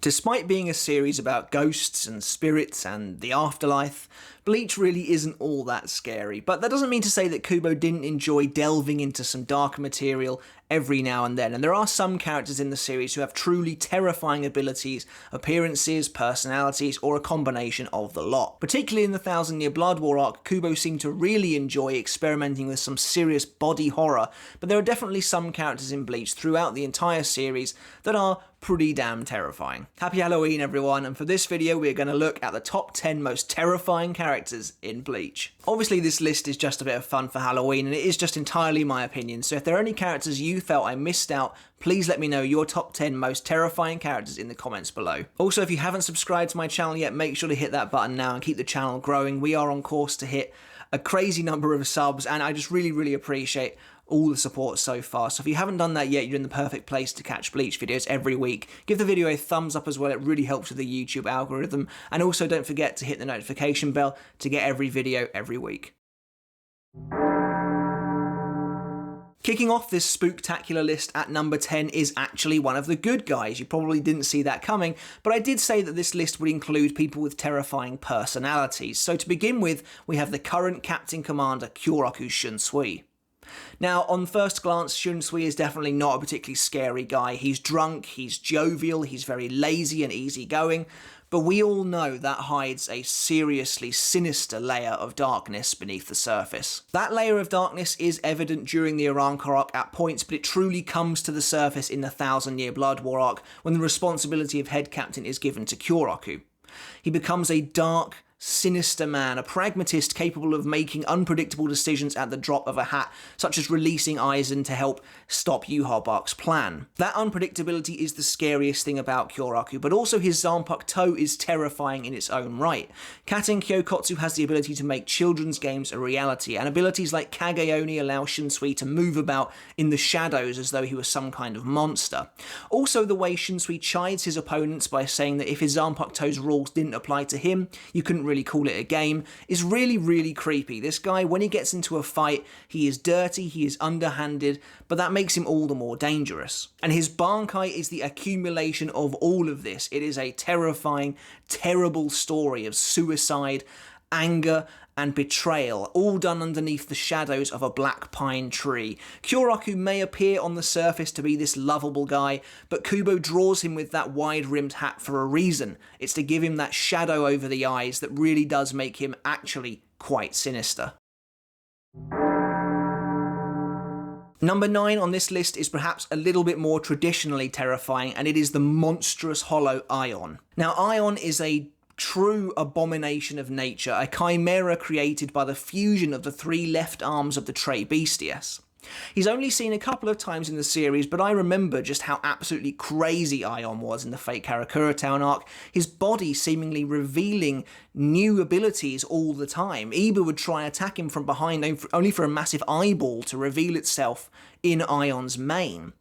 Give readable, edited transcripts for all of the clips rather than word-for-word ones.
Despite being a series about ghosts and spirits and the afterlife, Bleach really isn't all that scary, but that doesn't mean to say that Kubo didn't enjoy delving into some darker material every now and then, and there are some characters in the series who have truly terrifying abilities, appearances, personalities, or a combination of the lot. Particularly in the Thousand Year Blood War arc, Kubo seemed to really enjoy experimenting with some serious body horror, but there are definitely some characters in Bleach throughout the entire series that are pretty damn terrifying. Happy Halloween everyone, and for this video we're going to look at the top 10 most terrifying characters in Bleach. Obviously this list is just a bit of fun for Halloween and it is just entirely my opinion, so if there are any characters you felt I missed out, please let me know your top 10 most terrifying characters in the comments below. Also, if you haven't subscribed to my channel yet, make sure to hit that button now and keep the channel growing. We are on course to hit a crazy number of subs and I just really appreciate all the support so far. So if you haven't done that yet, you're in the perfect place to catch Bleach videos every week. Give the video a thumbs up as well, it really helps with the YouTube algorithm. And also don't forget to hit the notification bell to get every video every week. Kicking off this spooktacular list at number 10 is actually one of the good guys. You probably didn't see that coming, but I did say that this list would include people with terrifying personalities. So to begin with, we have the current Captain Commander Kiraku Shinsui. Now, on first glance, Shinsui is definitely not a particularly scary guy. He's drunk, he's jovial, he's very lazy and easygoing, but we all know that hides a seriously sinister layer of darkness beneath the surface. That layer of darkness is evident during the Arrancar arc at points, but it truly comes to the surface in the Thousand Year Blood War arc when the responsibility of head captain is given to Kiraku. He becomes a dark, sinister man, a pragmatist capable of making unpredictable decisions at the drop of a hat, such as releasing Aizen to help stop Yhwach plan. That unpredictability is the scariest thing about Kiraku, but also his Zanpakuto toe is terrifying in its own right. Katen Kyokotsu has the ability to make children's games a reality, and abilities like Kageoni allow Shinsui to move about in the shadows as though he was some kind of monster. Also, the way Shinsui chides his opponents by saying that if his Zanpakuto's rules didn't apply to him, you couldn't really call it a game, is really creepy. This guy, when he gets into a fight, he is dirty, he is underhanded, but that makes him all the more dangerous. And his Bankai is the accumulation of all of this. It is a terrifying, terrible story of suicide, anger, and betrayal, all done underneath the shadows of a black pine tree. Kiraku may appear on the surface to be this lovable guy, but Kubo draws him with that wide-rimmed hat for a reason. It's to give him that shadow over the eyes that really does make him actually quite sinister. Number 9 on this list is perhaps a little bit more traditionally terrifying, and it is the monstrous Hollow Aion. Now, Aion is a true abomination of nature, a chimera created by the fusion of the 3 left arms of the Tre Bestias. He's only seen a couple of times in the series, but I remember just how absolutely crazy Aion was in the Fate Karakura Town arc, his body seemingly revealing new abilities all the time. Iba would try attack him from behind only for a massive eyeball to reveal itself in Aion's mane.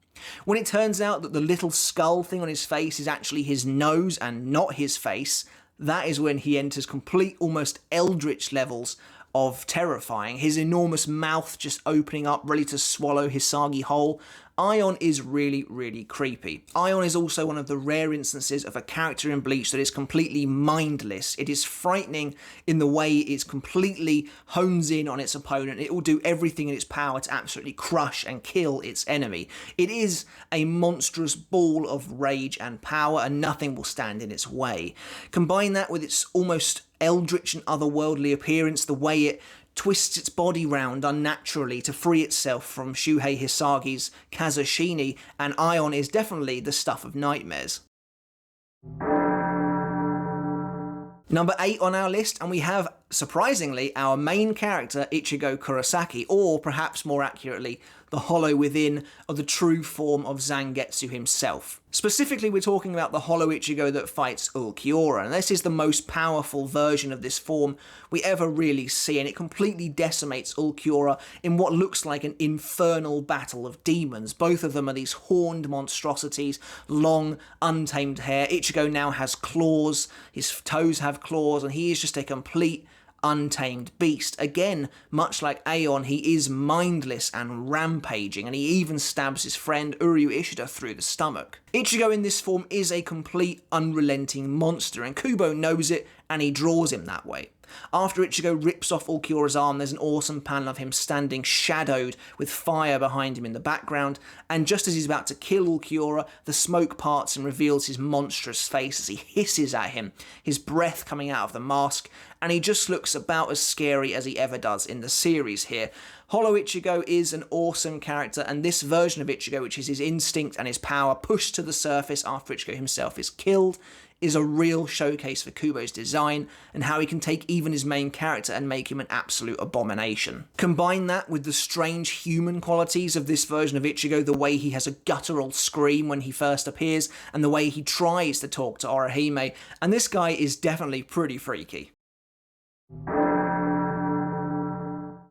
When it turns out that the little skull thing on his face is actually his nose and not his face, that is when he enters complete, almost eldritch levels of terrifying, his enormous mouth just opening up, ready to swallow Hisagi whole. Aion is really creepy. Aion is also one of the rare instances of a character in Bleach that is completely mindless. It is frightening in the way it completely hones in on its opponent. It will do everything in its power to absolutely crush and kill its enemy. It is a monstrous ball of rage and power, and nothing will stand in its way. Combine that with its almost eldritch and otherworldly appearance, the way it twists its body round unnaturally to free itself from Shuhei Hisagi's Kazushini, and Aion is definitely the stuff of nightmares. Number 8 on our list, and we have, surprisingly, our main character, Ichigo Kurosaki, or perhaps more accurately, the hollow within of the true form of Zangetsu himself. Specifically, we're talking about the hollow Ichigo that fights Ulquiorra, and this is the most powerful version of this form we ever really see, and it completely decimates Ulquiorra in what looks like an infernal battle of demons. Both of them are these horned monstrosities, long, untamed hair. Ichigo now has claws, his toes have claws, and he is just a complete, untamed beast. Again, much like Aeon, he is mindless and rampaging, and he even stabs his friend Uryu Ishida through the stomach. Ichigo in this form is a complete unrelenting monster, and Kubo knows it, and he draws him that way. After Ichigo rips off Ulquiorra's arm, there's an awesome panel of him standing shadowed with fire behind him in the background, and just as he's about to kill Ulquiorra, the smoke parts and reveals his monstrous face as he hisses at him, his breath coming out of the mask, and he just looks about as scary as he ever does in the series here. Hollow Ichigo is an awesome character, and this version of Ichigo, which is his instinct and his power pushed to the surface after Ichigo himself is killed, is a real showcase for Kubo's design and how he can take even his main character and make him an absolute abomination. Combine that with the strange human qualities of this version of Ichigo, the way he has a guttural scream when he first appears, and the way he tries to talk to Orihime, and this guy is definitely pretty freaky.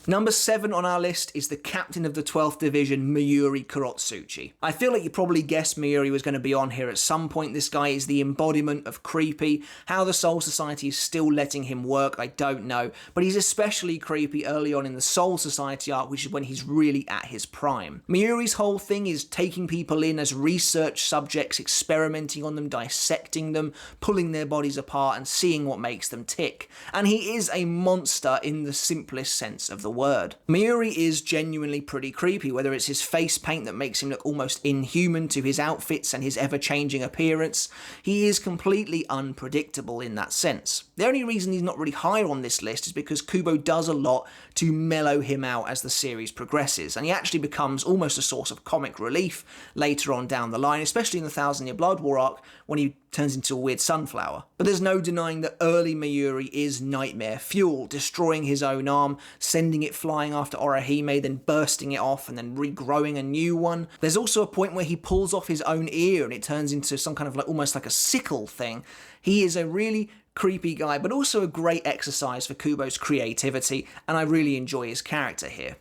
Number 7 on our list is the captain of the 12th Division, Mayuri Karatsuchi. I feel like you probably guessed Mayuri was going to be on here at some point. This guy is the embodiment of creepy. How the Soul Society is still letting him work, I don't know, but he's especially creepy early on in the Soul Society arc, which is when he's really at his prime. Mayuri's whole thing is taking people in as research subjects, experimenting on them, dissecting them, pulling their bodies apart and seeing what makes them tick. And he is a monster in the simplest sense of the word. Mayuri is genuinely pretty creepy, whether it's his face paint that makes him look almost inhuman to his outfits and his ever-changing appearance. He is completely unpredictable in that sense. The only reason he's not really higher on this list is because Kubo does a lot to mellow him out as the series progresses, and he actually becomes almost a source of comic relief later on down the line, especially in the Thousand Year Blood War arc when he turns into a weird sunflower. But there's no denying that early Mayuri is nightmare fuel, destroying his own arm, sending it flying after Orihime, then bursting it off and then regrowing a new one. There's also a point where he pulls off his own ear and it turns into some kind of almost like a sickle thing. He is a really creepy guy, but also a great exercise for Kubo's creativity, and I really enjoy his character here.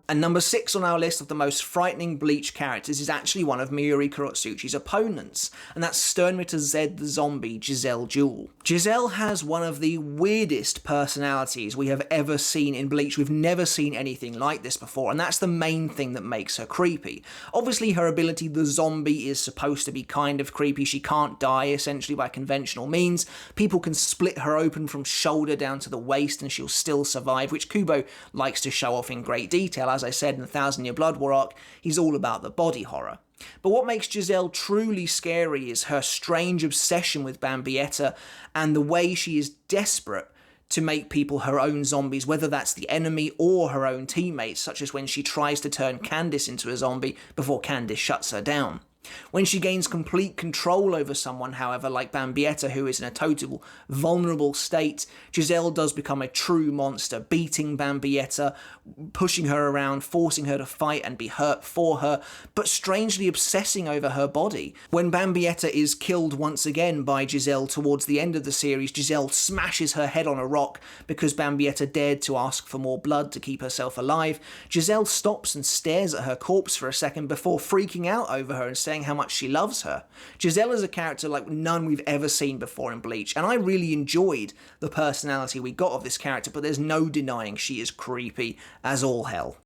And number 6 on our list of the most frightening Bleach characters is actually one of Mayuri Karatsuchi's opponents, and that's Sternritter Z the zombie, Gisele Jewel. Gisele has one of the weirdest personalities we have ever seen in Bleach. We've never seen anything like this before, and that's the main thing that makes her creepy. Obviously, her ability, the zombie, is supposed to be kind of creepy. She can't die, essentially, by conventional means. People can split her open from shoulder down to the waist and she'll still survive, which Kubo likes to show off in great detail. As I said in the Thousand Year Blood War arc, he's all about the body horror. But what makes Gisele truly scary is her strange obsession with Bambietta and the way she is desperate to make people her own zombies, whether that's the enemy or her own teammates, such as when she tries to turn Candice into a zombie before Candice shuts her down. When she gains complete control over someone, however, like Bambietta, who is in a total vulnerable state, Gisele does become a true monster, beating Bambietta, pushing her around, forcing her to fight and be hurt for her, but strangely obsessing over her body. When Bambietta is killed once again by Gisele towards the end of the series, Gisele smashes her head on a rock because Bambietta dared to ask for more blood to keep herself alive. Gisele stops and stares at her corpse for a second before freaking out over her and saying how much she loves her. Gisele is a character like none we've ever seen before in Bleach, and I really enjoyed the personality we got of this character, but there's no denying she is creepy as all hell.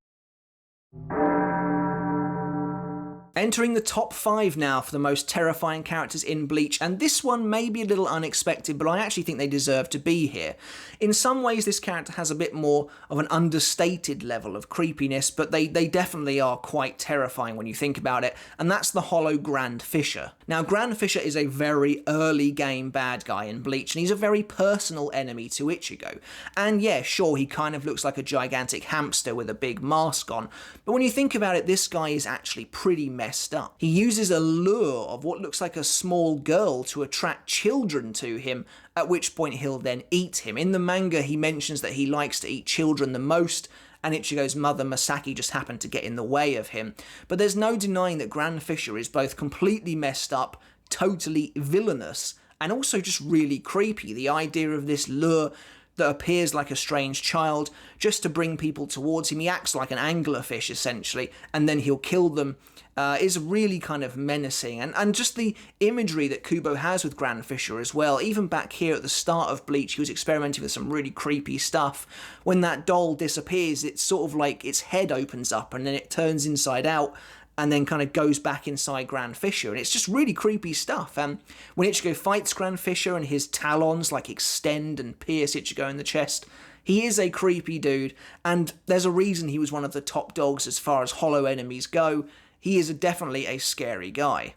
Entering the top 5 now for the most terrifying characters in Bleach, and this one may be a little unexpected, but I actually think they deserve to be here. In some ways, this character has a bit more of an understated level of creepiness, but they definitely are quite terrifying when you think about it, and that's the Hollow Grand Fisher. Now, Grand Fisher is a very early game bad guy in Bleach, and he's a very personal enemy to Ichigo. And yeah, sure, he kind of looks like a gigantic hamster with a big mask on, but when you think about it, this guy is actually pretty messed up. He uses a lure of what looks like a small girl to attract children to him, at which point he'll then eat him. In the manga, he mentions that he likes to eat children the most, and Ichigo's mother Masaki just happened to get in the way of him. But there's no denying that Grand Fisher is both completely messed up, totally villainous, and also just really creepy. The idea of this lure that appears like a strange child just to bring people towards him. He acts like an anglerfish, essentially, and then he'll kill them. Is really kind of menacing. And just the imagery that Kubo has with Grand Fisher as well. Even back here at the start of Bleach, he was experimenting with some really creepy stuff. When that doll disappears, it's sort of like its head opens up and then it turns inside out and then kind of goes back inside Grand Fisher. And it's just really creepy stuff. When Ichigo fights Grand Fisher and his talons like extend and pierce Ichigo in the chest, he is a creepy dude. And there's a reason he was one of the top dogs as far as hollow enemies go. He is definitely a scary guy.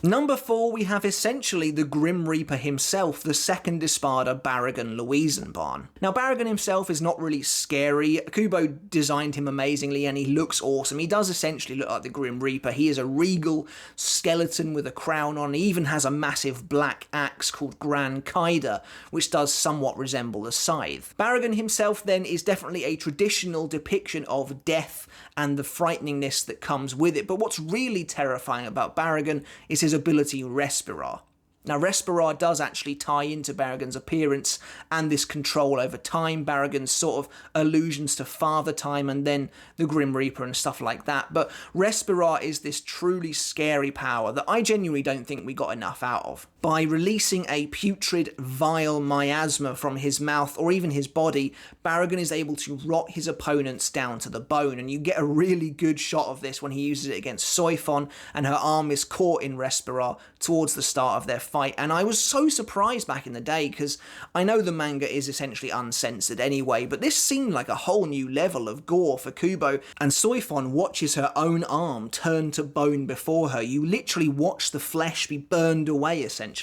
Number 4, we have essentially the Grim Reaper himself, the second Espada Barrigan Louisenbahn. Now, Barrigan himself is not really scary. Kubo designed him amazingly and he looks awesome. He does essentially look like the Grim Reaper. He is a regal skeleton with a crown on. He even has a massive black axe called Gran Kaida, which does somewhat resemble a scythe. Barrigan himself then is definitely a traditional depiction of death and the frighteningness that comes with it. But what's really terrifying about Barrigan is his ability Respirar. Now, Respirar does actually tie into Barrigan's appearance and this control over time, Barrigan's sort of allusions to Father Time and then the Grim Reaper and stuff like that. But Respirar is this truly scary power that I genuinely don't think we got enough out of. By releasing a putrid, vile miasma from his mouth or even his body, Barrigan is able to rot his opponents down to the bone, and you get a really good shot of this when he uses it against Soifon and her arm is caught in Respirar towards the start of their fight. And I was so surprised back in the day because I know the manga is essentially uncensored anyway, but this seemed like a whole new level of gore for Kubo, and Soifon watches her own arm turn to bone before her. You literally watch the flesh be burned away essentially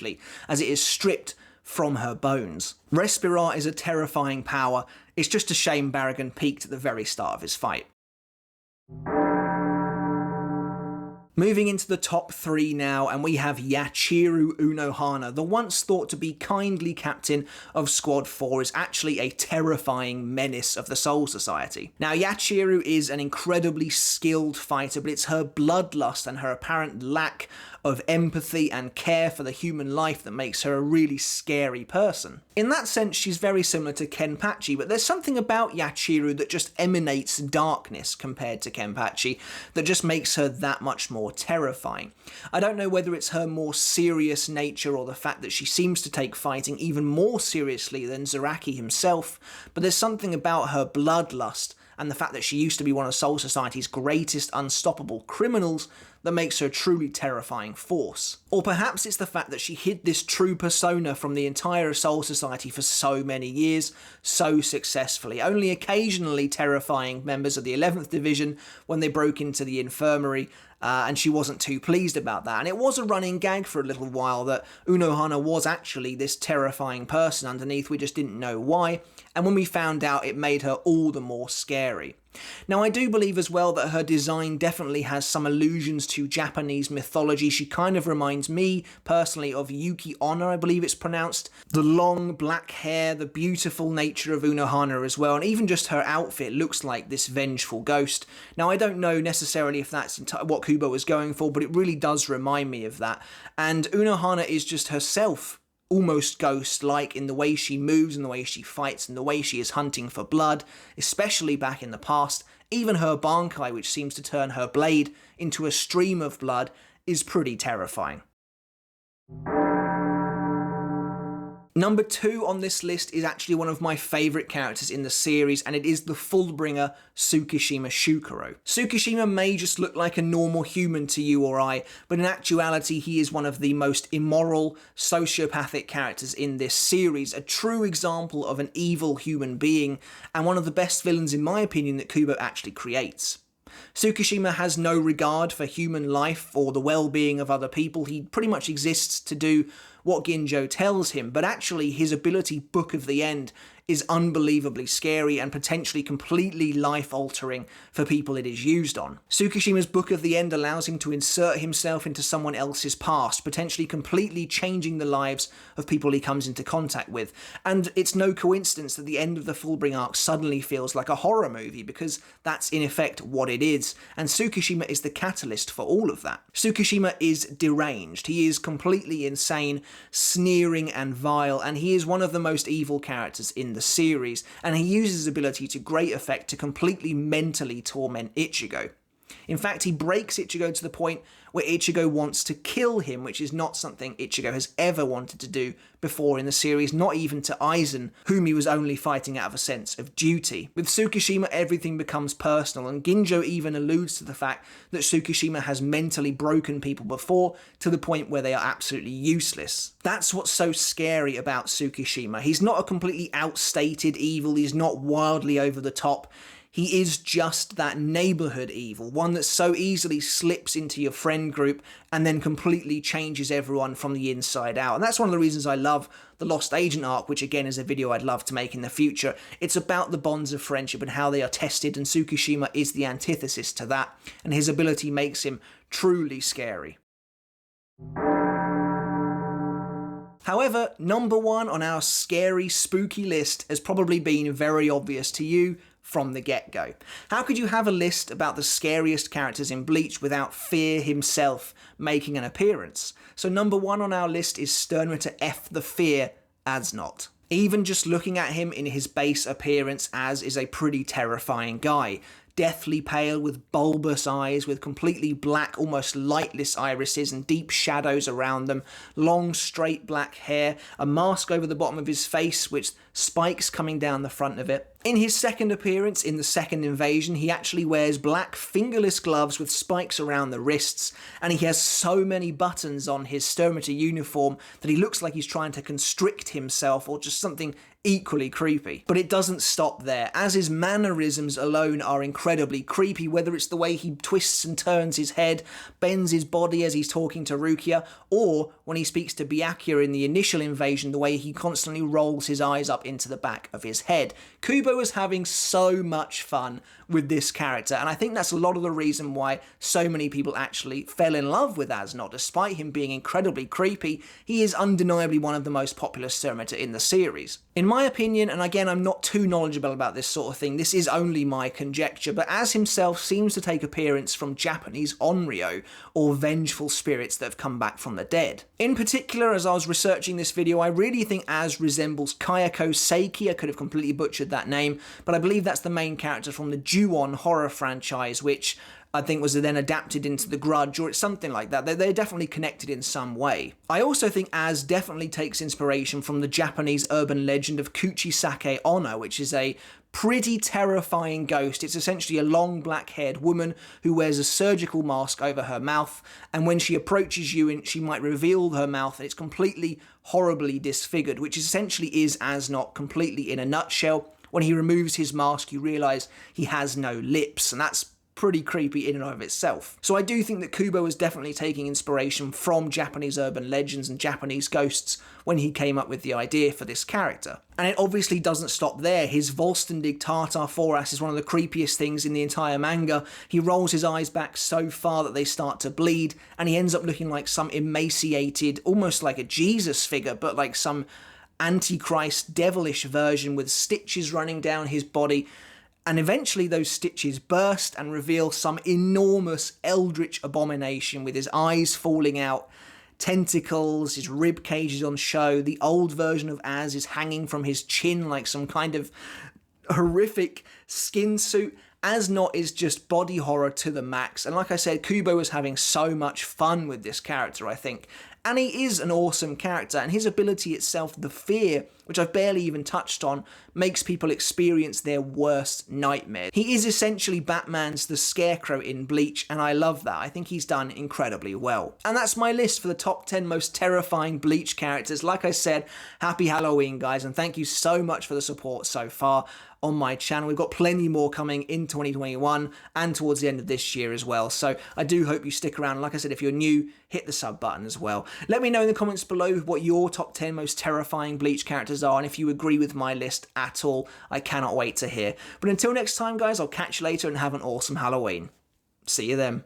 as it is stripped from her bones. Respirar is a terrifying power. It's just a shame Barrigan peaked at the very start of his fight. Moving into the top 3 now, and we have Yachiru Unohana. The once thought to be kindly captain of Squad 4 is actually a terrifying menace of the Soul Society. Now, Yachiru is an incredibly skilled fighter, but it's her bloodlust and her apparent lack of empathy and care for the human life that makes her a really scary person. In that sense, she's very similar to Kenpachi, but there's something about Yachiru that just emanates darkness compared to Kenpachi that just makes her that much more terrifying. I don't know whether it's her more serious nature or the fact that she seems to take fighting even more seriously than Zaraki himself, but there's something about her bloodlust and the fact that she used to be one of Soul Society's greatest unstoppable criminals that makes her a truly terrifying force. Or perhaps it's the fact that she hid this true persona from the entire Soul Society for so many years, so successfully, only occasionally terrifying members of the 11th Division when they broke into the infirmary, and she wasn't too pleased about that. And it was a running gag for a little while that Unohana was actually this terrifying person underneath, we just didn't know why, and when we found out it made her all the more scary. Now, I do believe as well that her design definitely has some allusions to Japanese mythology. She kind of reminds me, personally, of Yuki Onna, I believe it's pronounced. The long black hair, the beautiful nature of Unohana as well, and even just her outfit looks like this vengeful ghost. Now, I don't know necessarily if that's what Kubo was going for, but it really does remind me of that. And Unohana is just herself, almost ghost-like in the way she moves and the way she fights and the way she is hunting for blood, especially back in the past. Even her Bankai, which seems to turn her blade into a stream of blood, is pretty terrifying. Number 2 on this list is actually one of my favourite characters in the series, and it is the Fullbringer Tsukushima Shukuro. Tsukushima may just look like a normal human to you or I, but in actuality he is one of the most immoral, sociopathic characters in this series, a true example of an evil human being, and one of the best villains in my opinion that Kubo actually creates. Tsukushima has no regard for human life or the well-being of other people. He pretty much exists to do what Ginjo tells him, but actually his ability Book of the End is unbelievably scary and potentially completely life-altering for people it is used on. Tsukushima's Book of the End allows him to insert himself into someone else's past, potentially completely changing the lives of people he comes into contact with. And it's no coincidence that the end of the Fullbring arc suddenly feels like a horror movie, because that's in effect what it is, and Tsukushima is the catalyst for all of that. Tsukushima is deranged, he is completely insane, sneering and vile, and he is one of the most evil characters in the series, and he uses his ability to great effect to completely mentally torment Ichigo. In fact, he breaks Ichigo to the point where Ichigo wants to kill him, which is not something Ichigo has ever wanted to do before in the series, not even to Aizen, whom he was only fighting out of a sense of duty. With Tsukushima, everything becomes personal, and Ginjo even alludes to the fact that Tsukushima has mentally broken people before, to the point where they are absolutely useless. That's what's so scary about Tsukushima. He's not a completely outstated evil, he's not wildly over the top. He is just that neighbourhood evil, one that so easily slips into your friend group and then completely changes everyone from the inside out. And that's one of the reasons I love the Lost Agent arc, which again is a video I'd love to make in the future. It's about the bonds of friendship and how they are tested, and Tsukushima is the antithesis to that, and his ability makes him truly scary. However, number one on our scary, spooky list has probably been very obvious to you from the get-go. How could you have a list about the scariest characters in Bleach without Fear himself making an appearance? So number one on our list is Sternritter F the Fear Asnot. Even just looking at him in his base appearance, Az is a pretty terrifying guy. Deathly pale, with bulbous eyes, with completely black, almost lightless irises and deep shadows around them, long straight black hair, a mask over the bottom of his face with spikes coming down the front of it. In his second appearance, in the second invasion, he actually wears black fingerless gloves with spikes around the wrists, and he has so many buttons on his Sternritter uniform that he looks like he's trying to constrict himself, or just something equally creepy. But it doesn't stop there, as his mannerisms alone are incredibly creepy, whether it's the way he twists and turns his head, bends his body as he's talking to Rukia, or when he speaks to Byakuya in the initial invasion, the way he constantly rolls his eyes up into the back of his head. Kubo was having so much fun with this character, and I think that's a lot of the reason why so many people actually fell in love with Asnot. Despite him being incredibly creepy, he is undeniably one of the most popular Sternritter in the series. In my opinion, and again I'm not too knowledgeable about this sort of thing, this is only my conjecture, but Az himself seems to take appearance from Japanese onryo, or vengeful spirits that have come back from the dead. In particular, as I was researching this video, I really think Az resembles Kayako Seiki. I could have completely butchered that name, but I believe that's the main character from the Ju-On horror franchise, which I think was then adapted into The Grudge, or it's something like that. They're definitely connected in some way. I also think Az definitely takes inspiration from the Japanese urban legend of Kuchisake Onna, which is a pretty terrifying ghost. It's essentially a long black-haired woman who wears a surgical mask over her mouth, and when she approaches you, she might reveal her mouth, and it's completely horribly disfigured, which essentially is Asnot completely in a nutshell. When he removes his mask, you realise he has no lips, and that's pretty creepy in and of itself. So I do think that Kubo was definitely taking inspiration from Japanese urban legends and Japanese ghosts when he came up with the idea for this character. And it obviously doesn't stop there. His Volstendig Tartar Forass is one of the creepiest things in the entire manga. He rolls his eyes back so far that they start to bleed, and he ends up looking like some emaciated, almost like a Jesus figure, but like some Antichrist devilish version with stitches running down his body. And eventually those stitches burst and reveal some enormous eldritch abomination with his eyes falling out, tentacles, his rib cage is on show, the old version of Az is hanging from his chin like some kind of horrific skin suit. Asnot is just body horror to the max, and like I said, Kubo was having so much fun with this character, I think. And he is an awesome character, and his ability itself, the fear, which I've barely even touched on, makes people experience their worst nightmares. He is essentially Batman's The Scarecrow in Bleach, and I love that. I think he's done incredibly well. And that's my list for the top 10 most terrifying Bleach characters. Like I said, happy Halloween, guys, and thank you so much for the support so far on my channel. We've got plenty more coming in 2021 and towards the end of this year as well. So I do hope you stick around. Like I said, if you're new, hit the sub button as well. Let me know in the comments below what your top 10 most terrifying Bleach characters are, and if you agree with my list at all. I cannot wait to hear. But until next time, guys, I'll catch you later and have an awesome Halloween. See you then.